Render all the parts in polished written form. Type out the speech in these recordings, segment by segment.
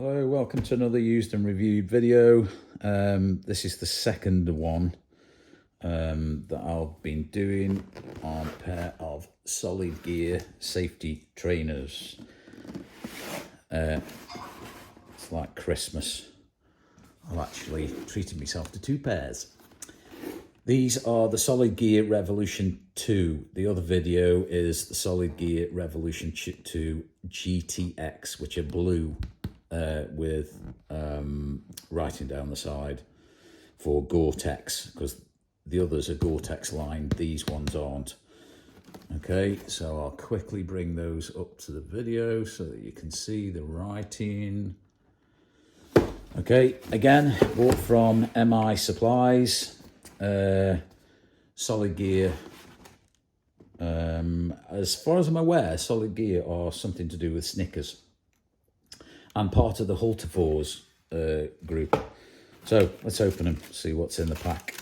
Hello, welcome to another used and reviewed video. This is the second one that I've been doing on a pair of solid gear safety trainers. It's like Christmas. I've actually treated myself to two pairs. These are the Solid Gear Revolution 2. The other video is the Solid Gear Revolution 2 GTX, which are blue with writing down the side for Gore-Tex, because the others are Gore-Tex lined, these ones aren't. Okay, so I'll quickly bring those up to the video so that you can see the writing. Okay, again, bought from MI Supplies. Solid Gear, as far as I'm aware, Solid Gear are something to do with Snickers and part of the Hultafors group. So let's open them, see what's in the pack.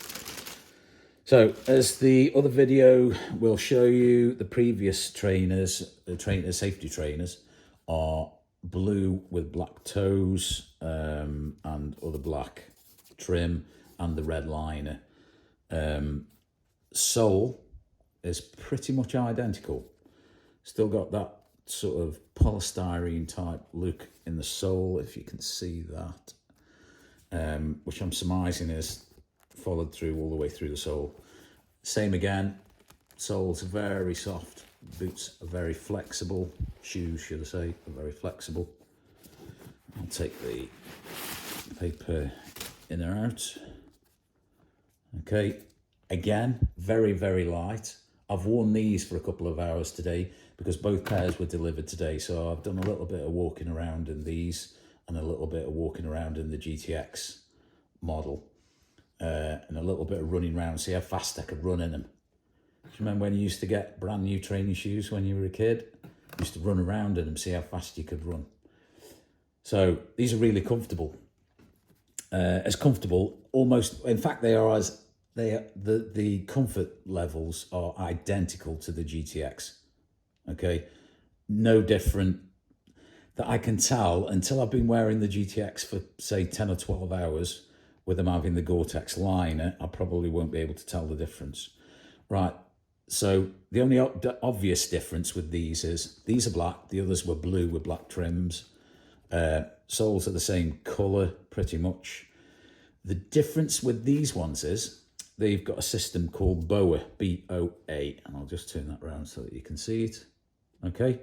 So as the other video will show you, the previous trainers, safety trainers, are blue with black toes and other black trim and the red liner. Sole is pretty much identical. Still got that sort of polystyrene type look in the sole, if you can see that, which I'm surmising is followed through all the way through the sole. Same again, soles are very soft, boots are very flexible, shoes should I say are very flexible. I'll take the paper inner out. Okay, again, very, very light. I've worn these for a couple of hours today because both pairs were delivered today. So I've done a little bit of walking around in these and a little bit of walking around in the GTX model and a little bit of running around, see how fast I could run in them. Do you remember when you used to get brand new training shoes when you were a kid? You used to run around in them, see how fast you could run. So these are really comfortable. As comfortable, almost, in fact, they are as the comfort levels are identical to the GTX. Okay, no different that I can tell until I've been wearing the GTX for say 10 or 12 hours with them having the Gore-Tex liner. I probably won't be able to tell the difference. Right, so the only obvious difference with these is these are black, the others were blue with black trims. Soles are the same colour pretty much. The difference with these ones is they've got a system called BOA, B-O-A, and I'll just turn that around so that you can see it. Okay,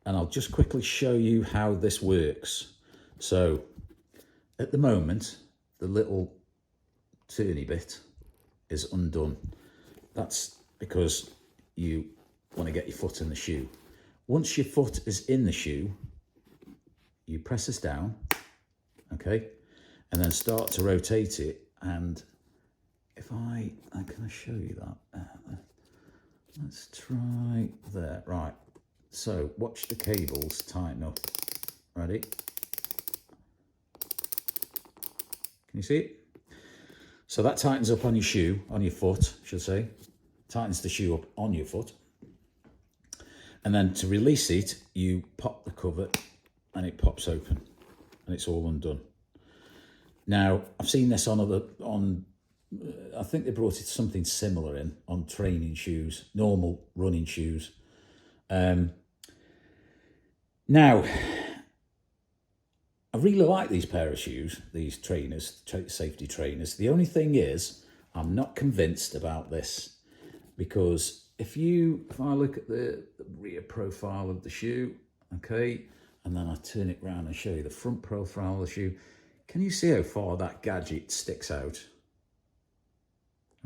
and I'll just quickly show you how this works. So at the moment, the little turny bit is undone. That's because you want to get your foot in the shoe. Once your foot is in the shoe, you press this down, okay, and then start to rotate it. And if can I show you that? Let's try there. Right, so watch the cables tighten up. Ready? Can you see it? So that tightens up on your shoe, on your foot, I should say. Tightens the shoe up on your foot. And then to release it, you pop the cover and it pops open and it's all undone. Now, I've seen this on I think they brought it something similar in on training shoes, normal running shoes. Now, I really like these pair of shoes, these trainers, safety trainers. The only thing is, I'm not convinced about this because if I look at the rear profile of the shoe, okay, and then I turn it around and show you the front profile of the shoe, can you see how far that gadget sticks out?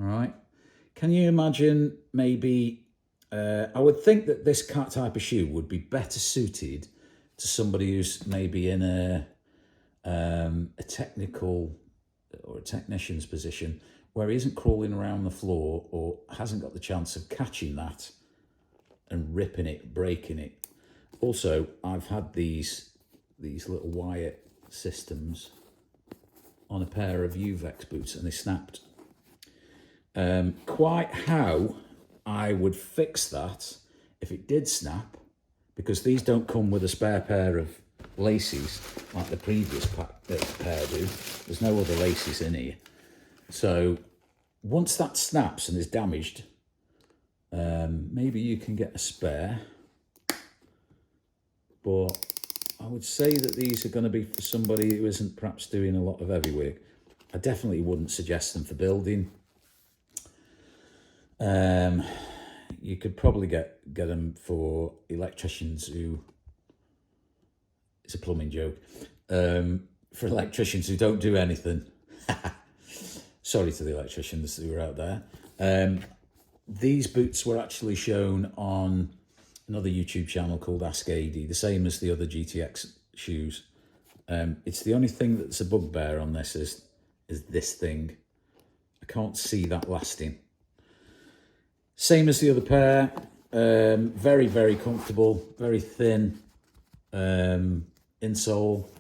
All right. Can you imagine maybe, I would think that this type of shoe would be better suited to somebody who's maybe in a technical or a technician's position where he isn't crawling around the floor or hasn't got the chance of catching that and ripping it, breaking it. Also, I've had these little wire systems on a pair of Uvex boots and they snapped. Quite how I would fix that if it did snap, because these don't come with a spare pair of laces, like the previous pair do. There's no other laces in here. So once that snaps and is damaged, maybe you can get a spare. But I would say that these are going to be for somebody who isn't perhaps doing a lot of heavy work. I definitely wouldn't suggest them for building. You could probably get them for electricians who, it's a plumbing joke, for electricians who don't do anything. Sorry to the electricians who are out there. These boots were actually shown on another YouTube channel called Ask AD, the same as the other GTX shoes. It's the only thing that's a bugbear on this is this thing. I can't see that lasting. Same as the other pair. Very, very comfortable, very thin insole.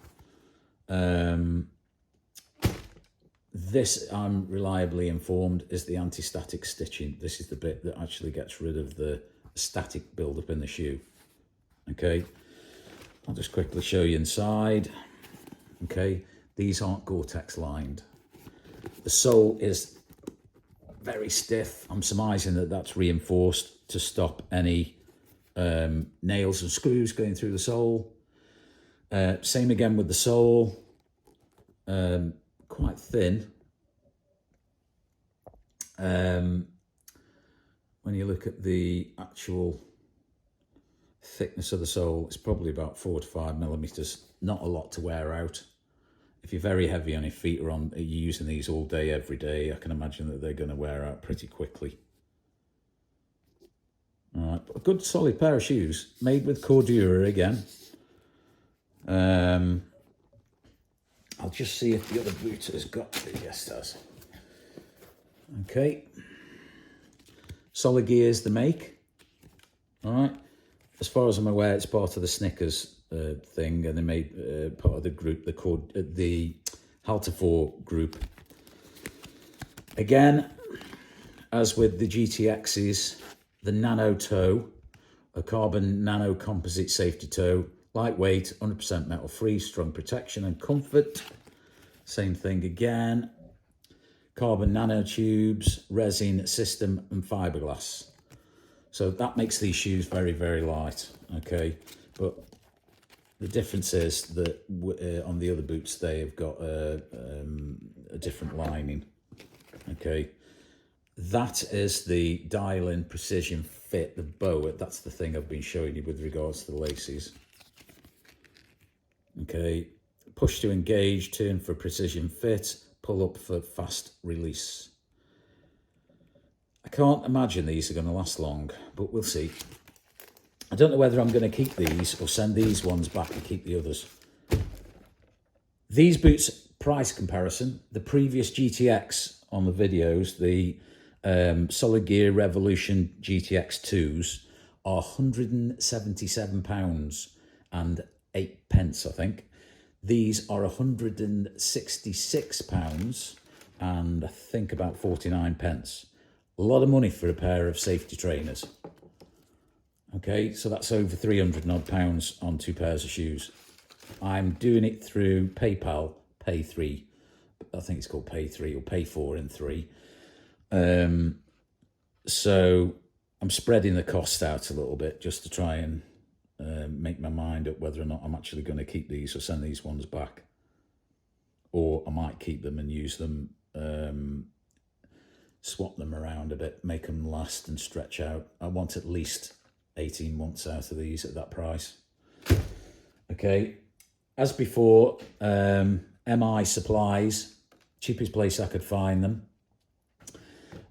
This, I'm reliably informed, is the anti-static stitching. This is the bit that actually gets rid of the static build-up in the shoe. Okay, I'll just quickly show you inside. Okay, these aren't Gore-Tex lined. The sole is very stiff. I'm surmising that that's reinforced to stop any nails and screws going through the sole. Same again with the sole. Quite thin. When you look at the actual thickness of the sole, it's probably about 4 to 5 millimeters. Not a lot to wear out. If you're very heavy on your feet or you're using these all day, every day, I can imagine that they're going to wear out pretty quickly. All right, a good solid pair of shoes, made with Cordura again. I'll just see if the other boot has got the, yes, it does. Okay. Solid Gear's the make. All right. As far as I'm aware, it's part of the Snickers thing, and they made part of the group, the Halter 4 group. Again, as with the GTXs, the nano toe, a carbon nano composite safety toe, lightweight, 100% metal free, strong protection and comfort. Same thing again. Carbon nanotubes, resin system and fiberglass. So that makes these shoes very, very light. Okay, but the difference is that on the other boots they have got a different lining. Okay, that is the dial-in precision fit, the BOA. That's the thing I've been showing you with regards to the laces. Okay, push to engage, turn for precision fit, pull up for fast release. I can't imagine these are going to last long, but we'll see. I don't know whether I'm going to keep these or send these ones back and keep the others. These boots, price comparison, the previous GTX on the videos, the Solid Gear Revolution GTX 2s are £177 and 8 pence, I think. These are £166 and I think about 49 pence. A lot of money for a pair of safety trainers. Okay, so that's over 300 and odd pounds on 2 pairs of shoes. I'm doing it through PayPal, Pay3. I think it's called Pay3 or Pay4 in 3. So I'm spreading the cost out a little bit just to try and make my mind up whether or not I'm actually going to keep these or send these ones back. Or I might keep them and use them, swap them around a bit, make them last and stretch out. I want at least 18 months out of these at that price. Okay, as before, MI Supplies, cheapest place I could find them.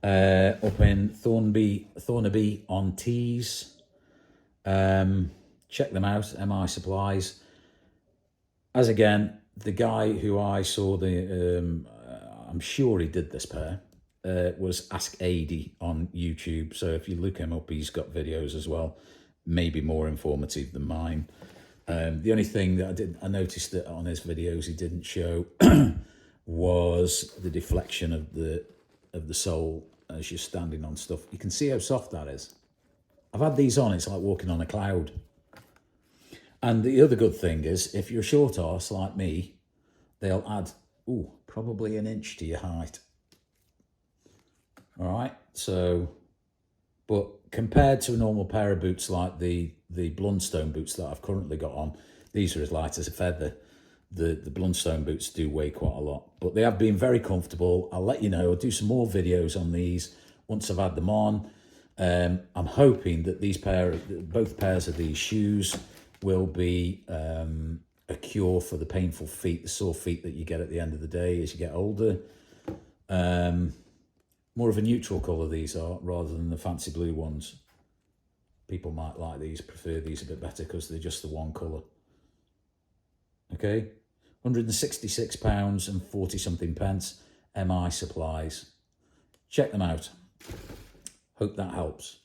Up in Thornaby on Tees. Check them out, MI Supplies. As again, the guy who I saw I'm sure he did this pair, was Ask AD on YouTube. So if you look him up, he's got videos as well, maybe more informative than mine. The only thing that I noticed that on his videos he didn't show was the deflection of the sole as you're standing on stuff. You can see how soft that is. I've had these on, it's like walking on a cloud. And the other good thing is, if you're a short arse like me, they'll add, probably an inch to your height. All right, so, but compared to a normal pair of boots like the Blundstone boots that I've currently got on, these are as light as a feather. The Blundstone boots do weigh quite a lot, but they have been very comfortable. I'll let you know, I'll do some more videos on these once I've had them on. I'm hoping that both pairs of these shoes will be a cure for the painful feet, the sore feet that you get at the end of the day as you get older. More of a neutral colour these are, rather than the fancy blue ones. People might like these, prefer these a bit better because they're just the one colour. Okay, £166 and 40 something pence, MI Supplies. Check them out. Hope that helps.